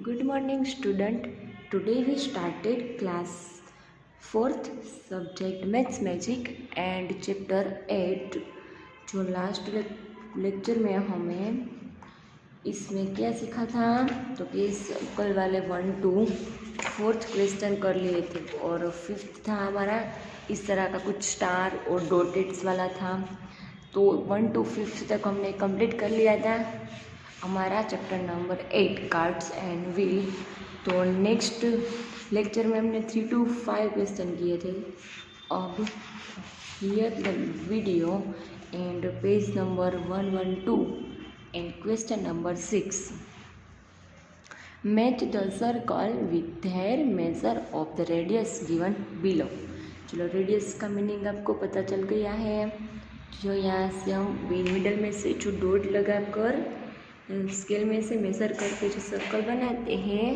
Good morning, student. Today we started class 4th subject Maths Magic and chapter 8. जो last lecture में हमें इसमें क्या सीखा था, तो कि कल वाले 1 to 4th क्वेश्चन कर लिए थे और 5th था हमारा इस तरह का कुछ स्टार और डॉटेड्स वाला था। तो 1 to 5th तक हमने कंप्लीट कर लिया था हमारा chapter number 8 cards and wheel. तो नेक्स्ट लेक्चर में हमने 3 to 5 क्वेश्चन किए थे। अब here the video and page number 112 and question number 6। Match the circle with their measure of the radius given below. चलो, रेडियस का मीनिंग आपको पता चल गया है। जो यहाँ से हम मिडल में से जो डॉट लगाकर स्केल में से मेज़र करके जो सर्कल बनाते हैं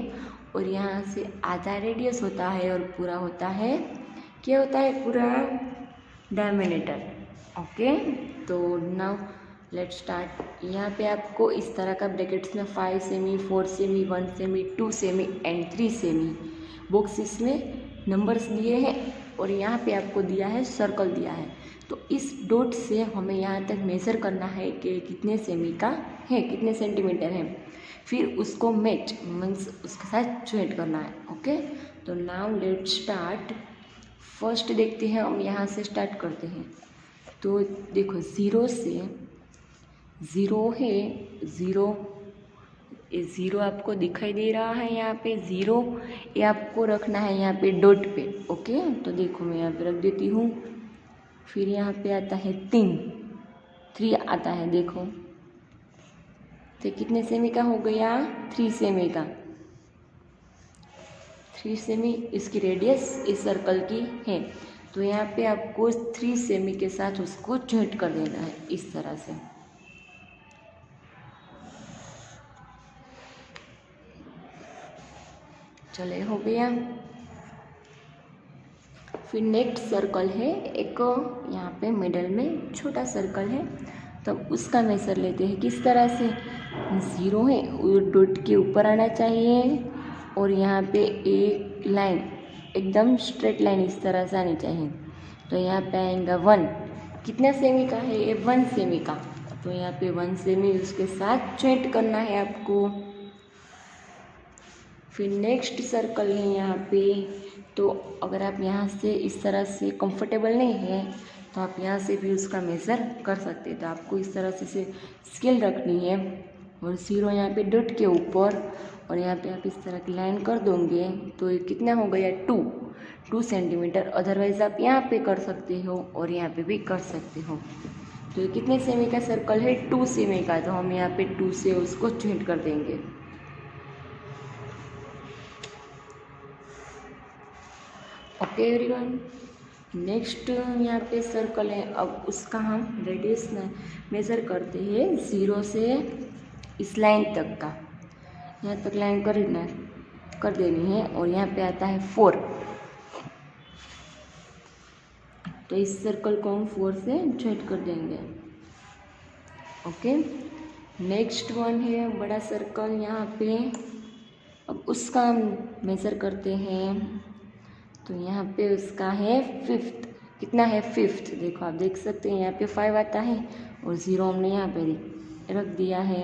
और यहाँ से आधा रेडियस होता है और पूरा होता है, क्या होता है, पूरा डायमीटर। ओके, तो नाउ लेट्स स्टार्ट। यहाँ पे आपको इस तरह का ब्रैकेट्स में 5 semi, 4 semi, 1 semi, 2 semi and 3 semi boxes में नंबर्स दिए हैं और यहाँ पे आपको दिया है सर्कल दिया है। तो इस डॉट से हमें यहाँ तक मेज़र करना है कि कितने सेमी का है, कितने सेंटीमीटर है, फिर उसको मैच मीन्स उसके साथ ज्वाइंट करना है। ओके, तो नाउ लेट्स स्टार्ट। फर्स्ट देखते हैं, हम यहाँ से स्टार्ट करते हैं। तो देखो, ज़ीरो से ज़ीरो है, ज़ीरो आपको दिखाई दे रहा है यहाँ पे ज़ीरो, ये आपको रखना है यहाँ पे डॉट पे। ओके, तो देखो मैं यहाँ पे रख देती हूँ। फिर यहाँ पे आता है 3 आता है, देखो तो कितने सेमी का हो गया, 3 सेमी का। 3 सेमी इसकी रेडियस इस सर्कल की है। तो यहाँ पे आपको 3 सेमी के साथ उसको ज्वाइंट कर देना है इस तरह से। चले, हो गया। फिर नेक्स्ट सर्कल है एक, यहाँ पे मिडल में छोटा सर्कल है, तब उसका मेजर लेते हैं। किस तरह से, ज़ीरो है डॉट के ऊपर आना चाहिए और यहाँ पे एक लाइन एकदम स्ट्रेट लाइन इस तरह से आनी चाहिए। तो यहाँ पे आएगा 1, कितना सेमी का है ये, 1 सेमी का। तो यहाँ पे 1 सेमी उसके साथ ज्वाइंट करना है आपको। फिर नेक्स्ट सर्कल है यहाँ पे। तो अगर आप यहाँ से इस तरह से कंफर्टेबल नहीं है तो आप यहाँ से भी उसका मेज़र कर सकते हैं। तो आपको इस तरह से स्केल रखनी है और ज़ीरो यहाँ पे डॉट के ऊपर और यहाँ पे आप इस तरह की लाइन कर दोगे। तो ये कितना हो गया, 2 सेंटीमीटर। अदरवाइज़ आप यहाँ पे कर सकते हो और यहाँ पे भी कर सकते हो। तो ये कितने सेमी का सर्कल है, 2 सेमी का। तो हम यहाँ पे 2 से उसको ज्वाइंट कर देंगे। ओके एवरीवन, नेक्स्ट यहाँ पे सर्कल है। अब उसका हम रेडियस मेज़र करते हैं 0 से इस लाइन तक का। यहाँ तक लाइन कर देनी है और यहाँ पे आता है 4। तो इस सर्कल को हम 4 से ज्वाइंट कर देंगे। ओके, नेक्स्ट वन है बड़ा सर्कल यहाँ पे। अब उसका हम मेज़र करते हैं। तो यहाँ पे उसका है 5th, कितना है, 5th। देखो, आप देख सकते हैं यहाँ पे 5 आता है और 0 हमने यहाँ पे रख दिया है।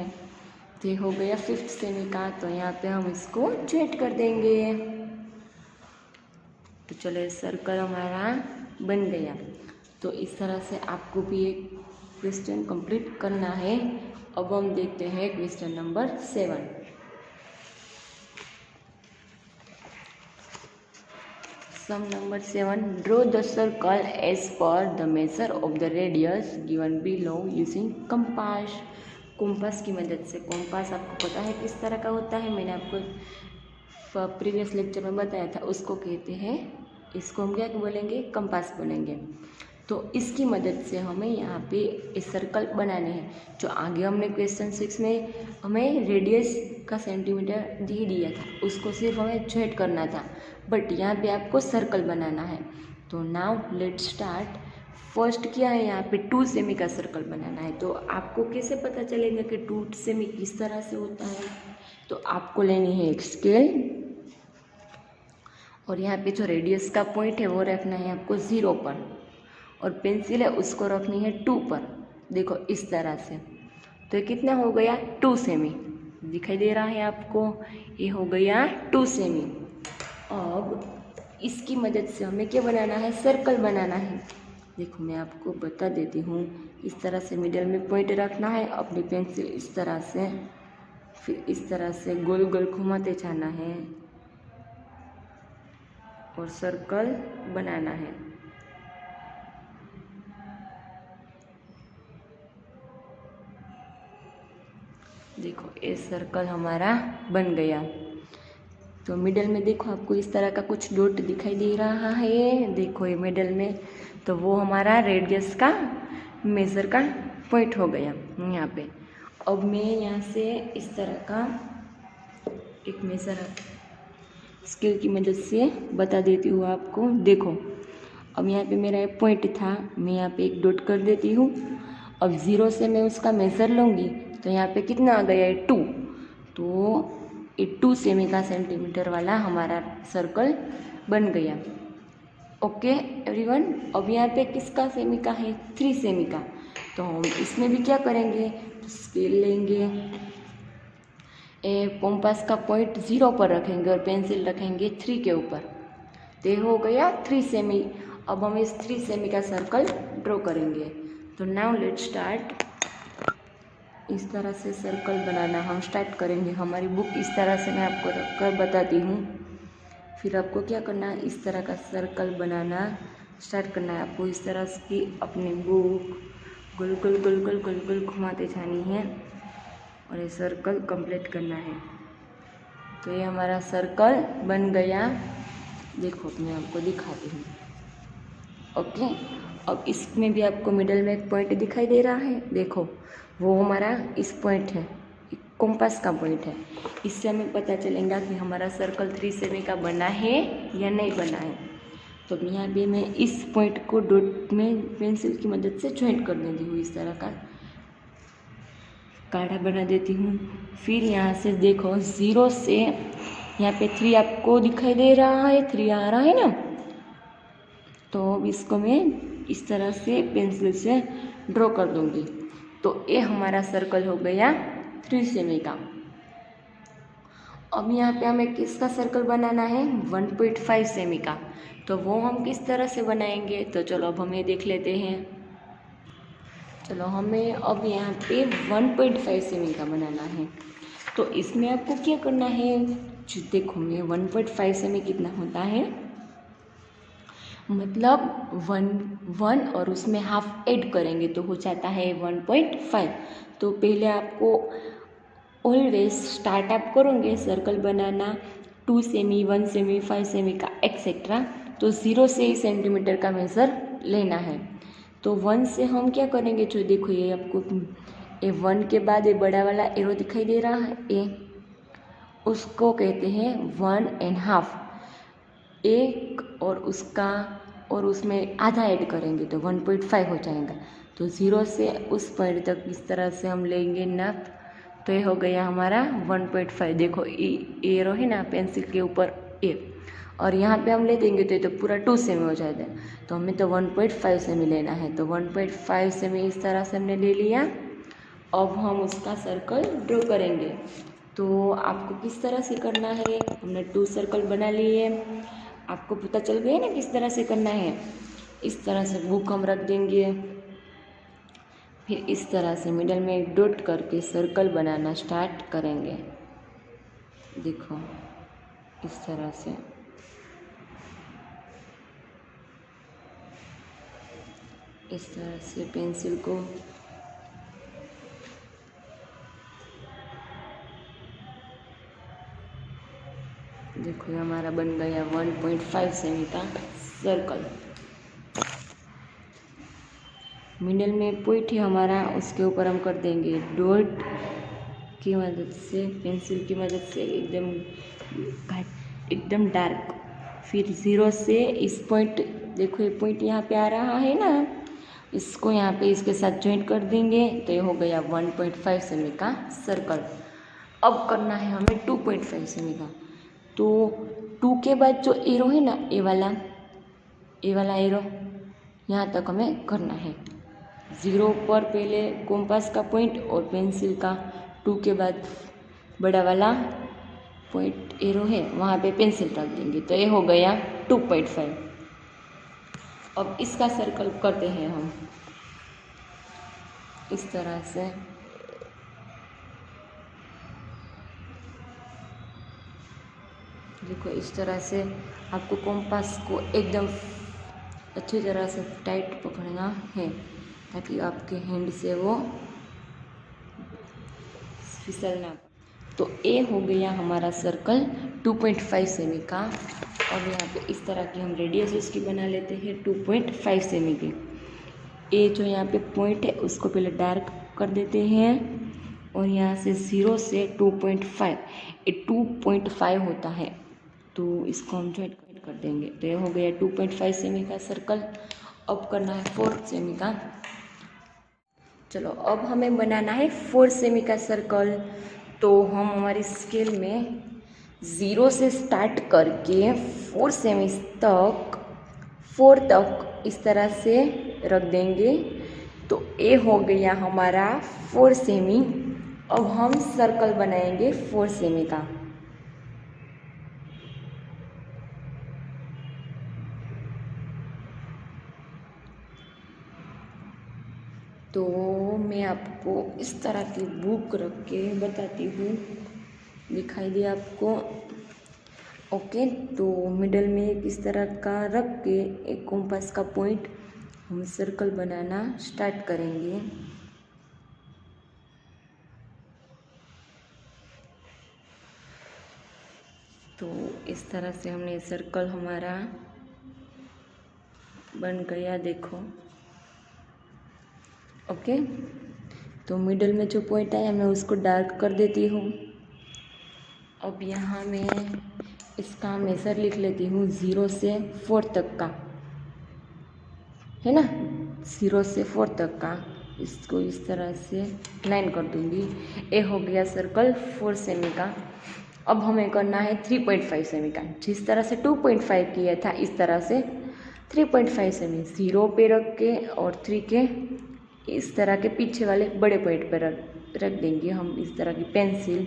तो हो गया 5th सेमी का। तो यहाँ पे हम इसको ज्वाइंट कर देंगे। तो चलो, सर्कल हमारा बन गया। तो इस तरह से आपको भी एक क्वेश्चन कंप्लीट करना है। अब हम देखते हैं question number 7। Sum number 7. Draw the circle as per the measure of the radius given below using compass. Compass की मदद से, कंपास आपको पता है किस तरह का होता है, मैंने आपको प्रीवियस लेक्चर में बताया था। उसको कहते हैं, इसको हम क्या बोलेंगे, कंपास बोलेंगे। तो इसकी मदद से हमें यहाँ पे इस सर्कल बनाने हैं। जो आगे हमने क्वेश्चन 6 में हमें रेडियस का सेंटीमीटर दे दिया था, उसको सिर्फ हमें ज्वाइंट करना था, बट यहाँ पे आपको सर्कल बनाना है। तो नाउ लेट्स स्टार्ट। फर्स्ट क्या है, यहाँ पे 2 सेमी का सर्कल बनाना है। तो आपको कैसे पता चलेगा कि 2 सेमी किस तरह से होता है, तो आपको लेनी है एक स्केल और यहाँ पे जो रेडियस का पॉइंट है वो रखना है आपको 0 पर और पेंसिल है उसको रखनी है 2 पर। देखो इस तरह से। तो ये कितना हो गया 2 सेमी, दिखाई दे रहा है आपको, ये हो गया 2 सेमी। अब इसकी मदद से हमें क्या बनाना है, सर्कल बनाना है। देखो मैं आपको बता देती हूँ, इस तरह से मिडल में पॉइंट रखना है, अपनी पेंसिल इस तरह से, फिर इस तरह से गोल गोल घुमाते जाना है और सर्कल बनाना है। देखो ये सर्कल हमारा बन गया। तो मिडल में देखो आपको इस तरह का कुछ डॉट दिखाई दे रहा है, देखो ये मिडल में, तो वो हमारा रेडियस का मेज़र का पॉइंट हो गया यहाँ पे। अब मैं यहाँ से इस तरह का एक मेज़र स्केल की मदद से बता देती हूँ आपको। देखो अब यहाँ पे मेरा एक पॉइंट था, मैं यहाँ पे एक डॉट कर देती हूँ। अब 0 से मैं उसका मेज़र लूँगी तो यहाँ पे कितना आ गया है 2, तो ये 2 सेमी का सेंटीमीटर वाला हमारा सर्कल बन गया। Okay everyone. अब यहाँ पे किसका सेमी का है, 3 सेमी का। तो हम इसमें भी क्या करेंगे, तो स्केल लेंगे, कॉम्पास का पॉइंट 0 पर रखेंगे और पेंसिल रखेंगे 3 के ऊपर। तो हो गया 3 सेमी। अब हम इस 3 सेमी का सर्कल ड्रॉ करेंगे। तो नाउ लेट्स स्टार्ट। इस तरह से सर्कल बनाना हम स्टार्ट करेंगे। हमारी बुक इस तरह से मैं आपको रख कर बताती हूँ। फिर आपको क्या करना है, इस तरह का सर्कल बनाना स्टार्ट करना है। आपको इस तरह की अपनी बुक गोल गोल गोल गोल गोल गोल घुमाते जानी है और ये सर्कल कंप्लीट करना है। तो ये हमारा सर्कल बन गया। देखो मैं आपको दिखाती हूँ। ओके, अब इसमें भी आपको मिडल में एक पॉइंट दिखाई दे रहा है, देखो वो हमारा इस पॉइंट है, कॉम्पास का पॉइंट है। इससे हमें पता चलेगा कि हमारा सर्कल 3 सेमी का बना है या नहीं बना है। तो यहाँ पे मैं इस पॉइंट को डॉट में पेंसिल की मदद से ज्वाइंट कर देती हूँ, इस तरह का काढ़ा बना देती हूँ। फिर यहाँ से देखो 0 से यहाँ पे 3 आपको दिखाई दे रहा है, 3 आ रहा है ना, तो अब इसको मैं इस तरह से पेंसिल से ड्रॉ कर दूँगी। तो ये हमारा सर्कल हो गया 3 सेमी का। अब यहाँ पे हमें किसका सर्कल बनाना है, 1.5 सेमी का। तो वो हम किस तरह से बनाएंगे, तो चलो अब हम ये देख लेते हैं। चलो हमें अब यहाँ पे 1.5 सेमी का बनाना है। तो इसमें आपको क्या करना है, देखो मैं 1.5 सेमी कितना होता है, मतलब 1 और उसमें हाफ ऐड करेंगे तो हो जाता है 1.5। तो पहले आपको ऑलवेज स्टार्ट आप करोगे सर्कल बनाना 2 सेमी, 1 सेमी, 5 सेमी का एक्सेट्रा। तो 0 से ही सेंटीमीटर का मेज़र लेना है। तो 1 से हम क्या करेंगे, जो देखो ये आपको ये 1 के बाद ये बड़ा वाला एरो दिखाई दे रहा है, ये उसको कहते हैं 1.5। एक और उसका और उसमें आधा ऐड करेंगे तो 1.5 हो जाएगा। तो 0 से उस पॉइंट तक इस तरह से हम लेंगे नाप। तो ये हो गया हमारा 1.5। देखो एरो है ना पेंसिल के ऊपर ए, और यहाँ पे हम ले देंगे तो ये तो पूरा 2 सेमी हो जाएगा। तो हमें तो 1.5 सेमी लेना है। तो 1.5 सेमी इस तरह से हमने ले लिया। अब हम उसका सर्कल ड्रॉ करेंगे। तो आपको किस तरह से करना है, हमने 2 सर्कल बना लिए, आपको पता चल गया ना किस तरह से करना है। इस तरह से बुक हम रख देंगे, फिर इस तरह से मिडल में एक डॉट करके सर्कल बनाना स्टार्ट करेंगे। देखो इस तरह से, इस तरह से पेंसिल को देखो हमारा बन गया 1.5 सेमी का सर्कल। मिडल में पॉइंट है हमारा, उसके ऊपर हम कर देंगे डॉट की मदद से, पेंसिल की मदद से एकदम डार्क। फिर 0 से इस पॉइंट, देखो ये पॉइंट यहाँ पे आ रहा है ना, इसको यहाँ पे इसके साथ ज्वाइंट कर देंगे। तो ये हो गया 1.5 सेमी का सर्कल। अब करना है हमें 2.5 सेमी का। तो 2 के बाद जो एरो है ना, ये वाला एरो यहाँ तक हमें करना है। 0 पर पहले कंपास का पॉइंट और पेंसिल का 2 के बाद बड़ा वाला पॉइंट एरो है वहाँ पे पेंसिल रख देंगे। तो ये हो गया 2.5। अब इसका सर्कल करते हैं हम इस तरह से। देखो इस तरह से आपको कंपास को एकदम अच्छी तरह से टाइट पकड़ना है ताकि आपके हैंड से वो फिसलना। तो ये हो गया हमारा सर्कल 2.5 सेमी का। और यहाँ पे इस तरह की हम रेडियस इसकी बना लेते हैं 2.5 सेमी की। ये जो यहाँ पे पॉइंट है उसको पहले डार्क कर देते हैं और यहाँ से 0 से 2.5, ये 2.5 होता है तो इसको हम ज्वाइन कर देंगे। तो ये हो गया 2.5 सेमी का सर्कल। अब करना है 4 सेमी का। चलो अब हमें बनाना है 4 सेमी का सर्कल। तो हम हमारी स्केल में 0 से स्टार्ट करके 4 सेमी तक 4 तक इस तरह से रख देंगे। तो ये हो गया हमारा 4 सेमी। अब हम सर्कल बनाएंगे 4 सेमी का। तो मैं आपको इस तरह की बुक रख के बताती हूँ, दिखाई दिया आपको? ओके, तो मिडल में एक इस तरह का रख के एक कंपास का पॉइंट हम सर्कल बनाना स्टार्ट करेंगे। तो इस तरह से हमने सर्कल हमारा बन गया, देखो। ओके, तो मिडल में जो पॉइंट आया मैं उसको डार्क कर देती हूँ। अब यहाँ मैं इसका मेजर लिख लेती हूँ 0 से 4 तक का, है ना, 0 से 4 तक का। इसको इस तरह से लाइन कर दूँगी। ये हो गया सर्कल 4 सेमी का। अब हमें करना है 3.5 सेमी का। जिस तरह से 2.5 किया था इस तरह से 3.5 सेमी 0 पे रख के और 3 के इस तरह के पीछे वाले बड़े पॉइंट पर रख देंगे हम इस तरह की पेंसिल,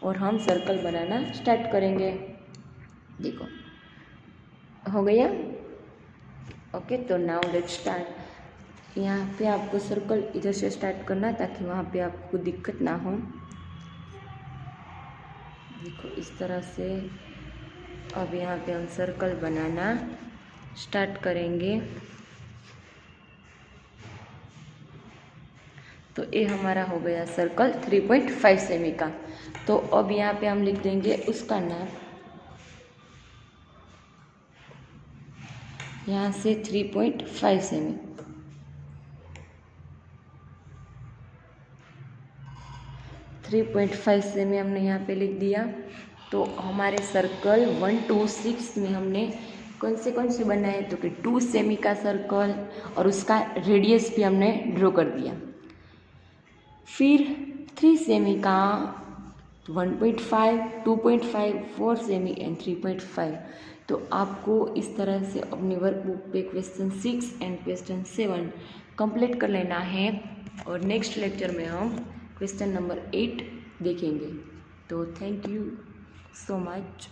और हम सर्कल बनाना स्टार्ट करेंगे। देखो हो गया। ओके, तो नाउ लेट्स स्टार्ट। यहाँ पे आपको सर्कल इधर से स्टार्ट करना ताकि वहाँ पे आपको दिक्कत ना हो। देखो इस तरह से। अब यहाँ पे हम सर्कल बनाना स्टार्ट करेंगे। तो ये हमारा हो गया सर्कल 3.5 सेमी का। तो अब यहाँ पे हम लिख देंगे उसका नाम, यहाँ से 3.5 सेमी। सेमी हमने यहाँ पे लिख दिया। तो हमारे सर्कल 1 2 6 में हमने कौन से बनाए, तो कि 2 सेमी का सर्कल और उसका रेडियस भी हमने ड्रॉ कर दिया। फिर 3 सेमी का 1.5, 2.5, 4 सेमी एंड 3.5। तो आपको इस तरह से अपनी वर्कबुक पे क्वेश्चन 6 एंड क्वेश्चन 7 कंप्लीट कर लेना है। और नेक्स्ट लेक्चर में हम क्वेश्चन नंबर 8 देखेंगे। तो थैंक यू सो मच।